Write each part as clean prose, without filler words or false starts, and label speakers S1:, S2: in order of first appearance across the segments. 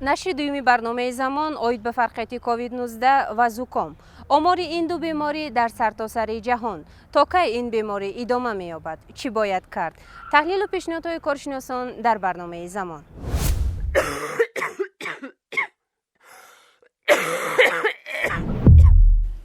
S1: نشر دومی برنامه زمان اوید به فرقیت کووید-19 و زکام. آمار این دو بیماری در سرتاسر جهان. تا کی این بیماری ادامه می‌یابد؟ چی باید کرد؟ تحلیل و پیشنهادهای کارشناسان در برنامه زمان.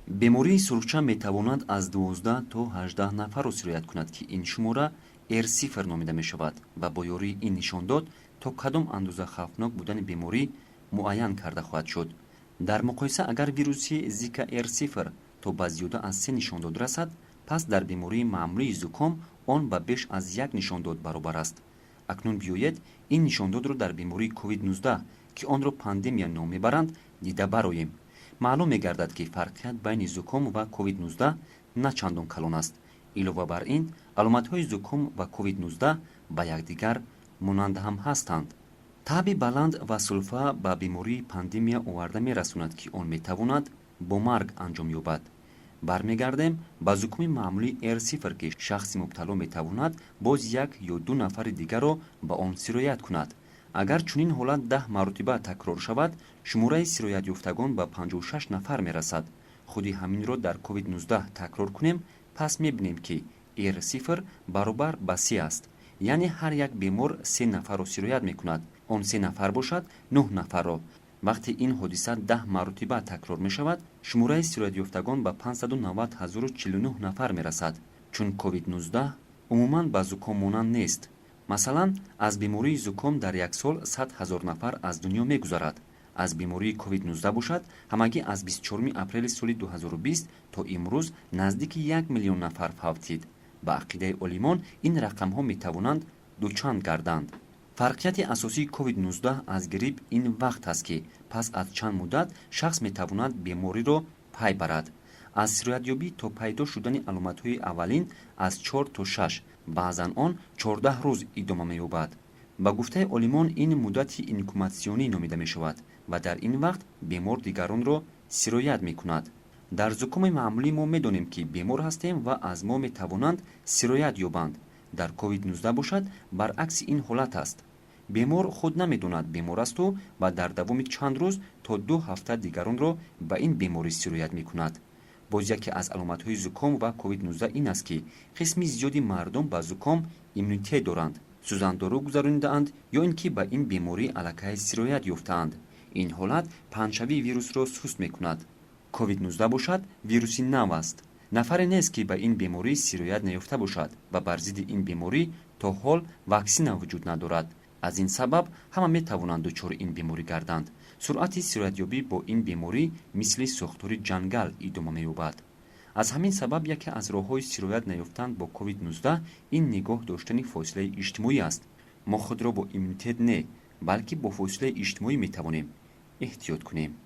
S2: بیماری سرخچه میتواند از 12 تا 18 نفر را سرایت کند که این شماره R0 نامیده می شود و با یاری این نشانداد تا کدام اندازه خطرناک بودن بیماری معین کرده خواهد شد. در مقایسه اگر ویروسی زیکا R0 تا به زیاده از 3 نشانداد رسد، پس در بیماری معمولی زکام آن به بیش از 1 نشانداد برابر است. اکنون بیایید این نشانداد را در بیماری کووید-19 که آن را پاندمی نام میبرند دیده برآییم. معلوم می‌گردد که فرقیت بین زکام و کووید-19 نه چندان کلان است. علاوه بر این، علامت‌های زکام و کووید-19 به یکدیگر مانند هم هستند. تب بلند و سلفه به بیماری پاندمی آورده می‌رساند که آن می‌تواند با مرگ انجام یابد. برمیگردیم به زکام معمولی R0 که شخص مبتلا می‌تواند باز یک یا دو نفر دیگر را به آن سرایت کند. اگر چنین حالت 10 مرتبه تکرار شود، شماره سرایت یافتگان به 56 نفر میرسد. خودی همین را در کووید-19 تکرار کنیم، پس میبینیم که R0 برابر به 3 است. یعنی هر یک بیمار 3 نفر را سرایت میکند. آن 3 نفر باشد 9 نفر را. وقتی این حادثه 10 مرتبه تکرار می شود، شماره سرایت یافتگان به 590,049 نفر میرسد. چون کووید-19 عموماً به زکام مانند نیست. مثلا از بیماری زکام در یک سال 100,000 نفر از دنیا میگذرد. از بیماری کووید-19 باشد همگی از 24 اپریل سال 2020 تا امروز نزدیک 1 میلیون نفر فوت دید. به عقیده عالمان این رقم ها می توانند دوچند گردند. فرقیت اساسی کووید-19 از گریپ این وقت است که پس از چند مدت شخص می تواند بیماری را پی برد. از سرایت یابی تا پیدا شدن علامت های اولین از 4 تا 6 بعضاً آن 14 روز ادامه می‌یابد. با گفته عالمان این مدت اینکوباسیونی نامیده می شود و در این وقت بیمار دیگران را سرایت می کند. در زکام معمولی ما می دانیم که بیمار هستیم و از ما می توانند سرایت یابند. در کووید-19 باشد برعکس این حالت است. بیمار خود نمی داند بیمار است و در دوام چند روز تا 2 هفته دیگران را به این بیماری سرایت می کند. باز یکی از علامت‌های زکام و کووید-19 این است که قسمی زیادی مردم با زکام ایمنیته دارند، سوزاندارو گذرانده‌اند یا اینکه به این بیماری الکه سرایت یافته‌اند. این حالت پنجشوی ویروس را سست می‌کند. کووید-19 باشد ویروسی نو است. نفری نیست که به این بیماری سرایت نیافته باشد و بر ضد این بیماری تا حال واکسن وجود ندارد. از این سبب همه می‌توانند دچار این بیماری گردند. سرعت سرایت‌یابی با این بیماری مثل ساختار جنگل ادامه می‌یابد. از همین سبب یکی از راه‌های سرایت نیافتن با کووید-19 این نگاه داشتن فاصله اجتماعی است. ما خود را با ایمنیته نه، بلکه با فاصله اجتماعی می‌توانیم احتیاط کنیم.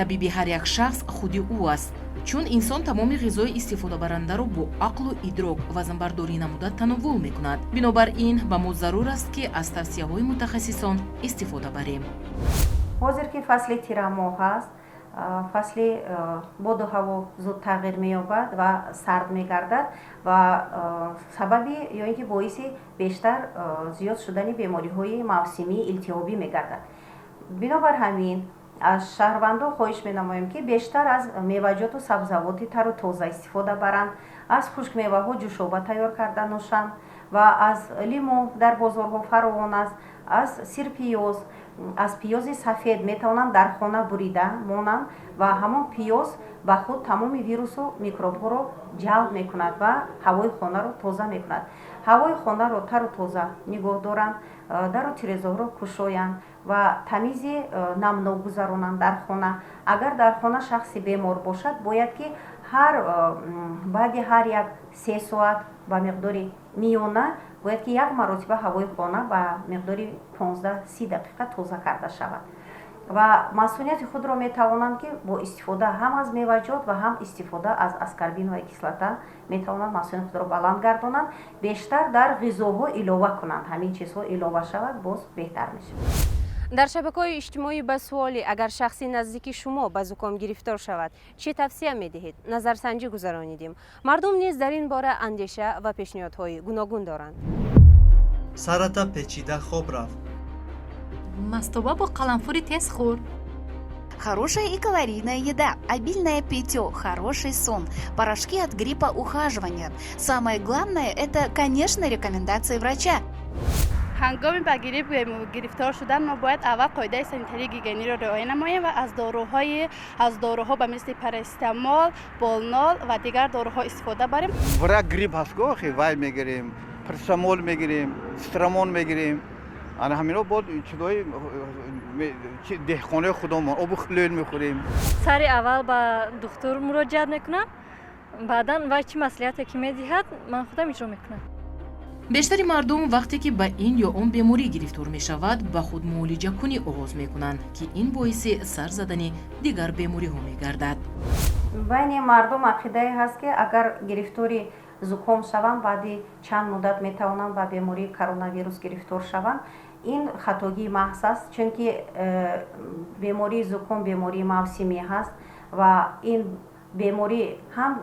S3: табиби ҳар як шахс худи ӯ аст, чун инсон тамоми ғизои истифодабарандаро бо ақлу идрок вазнбардорӣ намуда тановул мекунад. бинобар ин ба мо зарур аст ки аз тавсияҳои мутахассисон истифода барем.
S4: ҳозир ки фасли тирамоҳ ҳаст, фасли боду ҳаво зуд тағйир меёбад ва сард мегардад ва сабаби ё ин ки боиси бештар зиёд шудани бемориҳои мавсимии илтиҳобӣ мегардад. бинобар ҳамин аз шаҳрвандон хоҳиш менамоем ки бештар аз меваҷоту сабзавоти тару тоза истифода баранд, аз хушкмеваҳо ҷӯшоба тайёр карда нӯшанд ва аз лиму дар бозорҳо фаровон аст, аз сирпиёз, аз пиёзи сафед метавонанд дар хона бурида монанд ва ҳамон пиёз ба худ тамоми вирусу микробҳоро ҷалб мекунад ва ҳавои хонаро тоза мекунад. ҳавои хонаро тару тоза нигоҳ доранд, дару тирезаҳоро кушоянд ва тамизи намнок гузаронанд дар хона. агар дар хона шахси бемор бошад, бояд ки баъди ҳар як 3 соат ба миқдори миёна бояд ки як маротиба ҳавои хона ба миқдори 15-30 дақиқа тоза карда шавад ва масъулияти худро метавонанд ки бо истифода ҳам аз меваҷот ва ҳам истифода аз аскарбиновая кислота метавонанд масъулияти худро баланд гардонанд, бештар дар ғизоҳо илова кунанд. ҳамин чизҳо илова шавад, боз беҳтар мешавад.
S1: در شبکه‌های اجتماعی به سوالی اگر شخصی نزدیک شما به زکام گرفتار شود چه توصیه می‌دهید؟ نظرسنجی گذرانیدیم. مردم نیز در این باره اندیشه و پیشنهادهای گوناگون دارند.
S5: سرتا پیچیده خواب رفت. Мастоба бо қаламфури тез хӯр.
S6: Хорошая и калорийная еда, обильное питье, хороший сон, порошки от гриппа, ухаживание. Самое главное – это, конечно, рекомендации врача.
S7: ҳангоми ба грипп гирифтор шудан мо бояд аввал қоидаи санитарии гигиениро riоя намоем ва аз доруҳо ба мисли парастамол, болнол ва дигар доруҳо истифода барем.
S8: Враг грипп ҳаст гохи вай мегирем, парастамол мегирем, страмон мегирем. ана ҳамино бод чизои деҳқонаи худомон обу хлӯл мехӯрем.
S9: сари аввал ба духтур муроҷиат мекунам, баъдан вай чӣ маслиҳате ки медиҳад ман худам иҷро мекунам.
S3: бештари мардум вақте ки ба ин ё он беморӣ гирифтор мешавад ба худ муолиҷакунӣ оғоз мекунанд ки ин боиси сар задани дигар бемориҳо мегардад.
S4: байни мардум ақидае ҳаст ки агар гирифтори зуком шаванд баъди чанд муддат метавонанд ба бемории коронавирус гирифтор шаванд. ин хатогии маҳз аст, чунки бемории зуком бемории мавсимӣ ҳаст ва ин беморӣ ҳам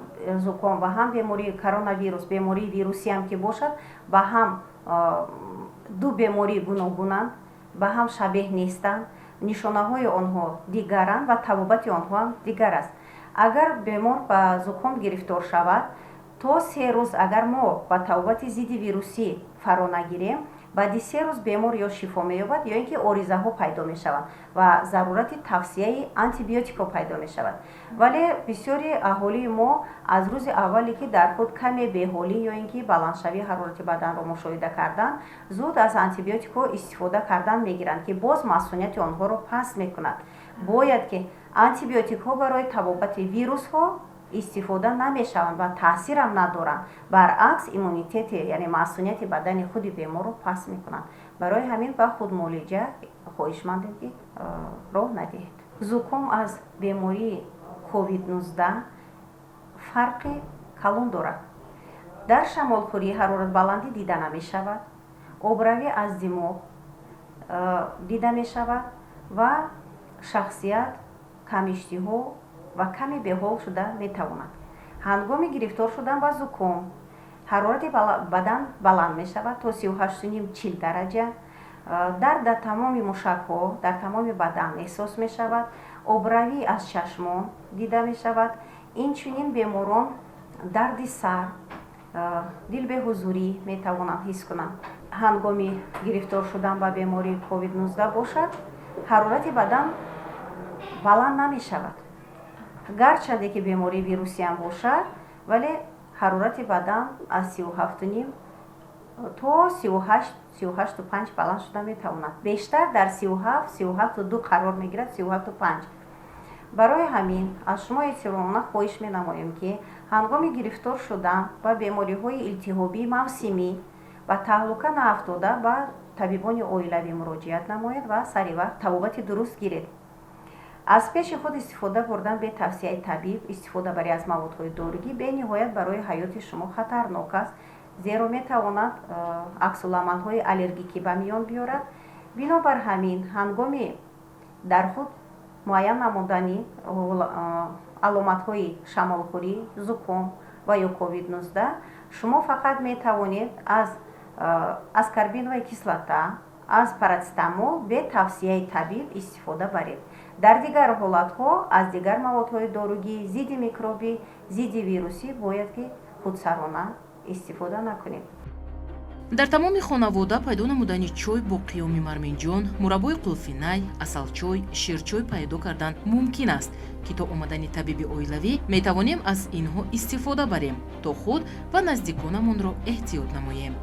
S4: зуком ва ҳам бемории коронавирус бемории вирусиам ки бошад ба ҳам ду бемории гуногунанд, ба ҳам шабеҳ нестанд, нишонаҳои онҳо дигаранд ва табобати онҳо ҳам дигар аст. агар бемор ба зуком гирифтор шавад, то 3 рӯз агар мо ба табобати зидди вирусӣ фаро нагирем, баъди 3 рӯз бемор ё шифо меёбад ё ин ки оризаҳо пайдо мешаванд ва зарурати тавсияи антибиотикҳо пайдо мешавад. вале бисёри аҳолии мо аз рӯзи аввале ки дар худ каме беҳолӣ ё ин ки баландшавии ҳарорати баданро мушоҳида кардан, зуд аз антибиотикҳо истифода кардан мегиранд ки боз масъулияти онҳоро паст мекунад. бояд ки антибиотикҳо барои табобати вирусҳо истифода намешаванд ва таъсирам надоранд, баръакс иммунитети яъне масъулияти бадани худи беморро паст мекунанд. барои ҳамин ба худмуолиҷа хоҳишмандем ки роҳ надиҳед. зуком аз бемории COVID-19 фарқи калон дорад. дар шамолхӯрӣ ҳароратбаландӣ дида намешавад, обравӣ аз димоғ дида мешавад ва шахсият камиштиҳо ва каме беҳол шуда метавонад. ҳангоми гирифтор шудан ба зуком ҳарорати бадан баланд мешавад то 38.5-40 дараҷа. дард дар тамоми мушакҳо дар тамоми бадан эҳсос мешавад. обравӣ аз чашмон дида мешавад. инчунин беморон дарди сар, дилбеҳузурӣ метавонанд ҳис кунанд. ҳангоми гирифтор шудан ба бемории COVID-19 бошад, ҳарорати бадан баланд намешавад. гарчанде ки бемории вирусиам бошад, вале ҳарорати бадан аз 37.5 то 38.5 баланд шуда метавонад. бештар дар 37.2 қарор мегирад, 37.5. барои ҳамин аз шумо эҳтиромона хоҳиш менамоем ки ҳангоми гирифтор шудан ба бемориҳои илтиҳобии мавсимӣ ба таҳлука наафтода ба табибони оилавӣ муроҷиат намоед ва саривақт табобати дуруст гиред. аз пеши худ истифода бурдан бе тавсияи табиб, истифода барӣ аз маводҳои доригӣ бениҳоят барои ҳаёти шумо хатарнок аст, зеро метавонад аксуламалҳои аллергикӣ ба миён биёрад. бинобар ҳамин ҳангоми дар худ муайян намудани аломатҳои шамолхӯрӣ, зуком ва ё COVID-19 шумо фақат метавонед аз карбиновая кислота, аз парацетамол бе тавсияи табиб истифода баред. дар дигар ҳолатҳо аз дигар маводҳои доругӣ зидди микробӣ, зидди вирусӣ бояд ки худсарона истифода накунед.
S3: дар тамоми хонавода пайдо намудани чой бо қиёми марминҷон, мураббои қулфинай, асалчой, ширчой пайдо кардан мумкин аст ки то омадани табиби оилавӣ метавонем аз инҳо истифода барем то худ ва наздиконамонро эҳтиёт намоем.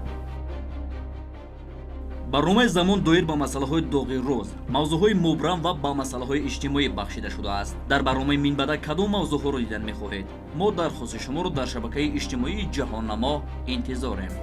S10: барномаи замон доир ба масъалаҳои доғи рӯз, мавзӯъҳои мубрам ва ба масъалаҳои иҷтимоӣ бахшида шудааст. дар барномаи минбаъда кадом мавзӯъҳоро дидан мехоҳед? мо дархости шуморо дар шабакаи иҷтимоии ҷаҳоннамо интизорем.